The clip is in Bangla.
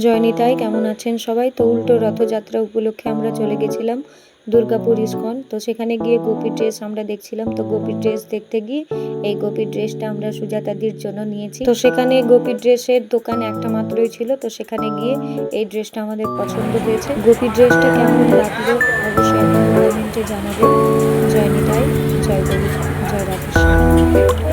জয়নিতাই, কেমন আছেন সবাই? তো উল্টো রথযাত্রা উপলক্ষে আমরা চলে গেছিলাম দুর্গাপুর ইস্কন। তো সেখানে গিয়ে গোপীর ড্রেস আমরা দেখছিলাম। তো গোপীর ড্রেস দেখতে গিয়ে এই গোপীর ড্রেসটা আমরা সুজাতাদির জন্য নিয়েছি। তো সেখানে গোপীর ড্রেসের দোকান একটা মাত্রই ছিল। তো সেখানে গিয়ে এই ড্রেসটা আমাদের পছন্দ হয়েছে। গোপীর ড্রেসটা কেমন লাগলো অবশ্যই আপনারা কমেন্টে জানাবেন। জয়নিতাই, জয় গৌরী, জয় রাধেশ্যাম।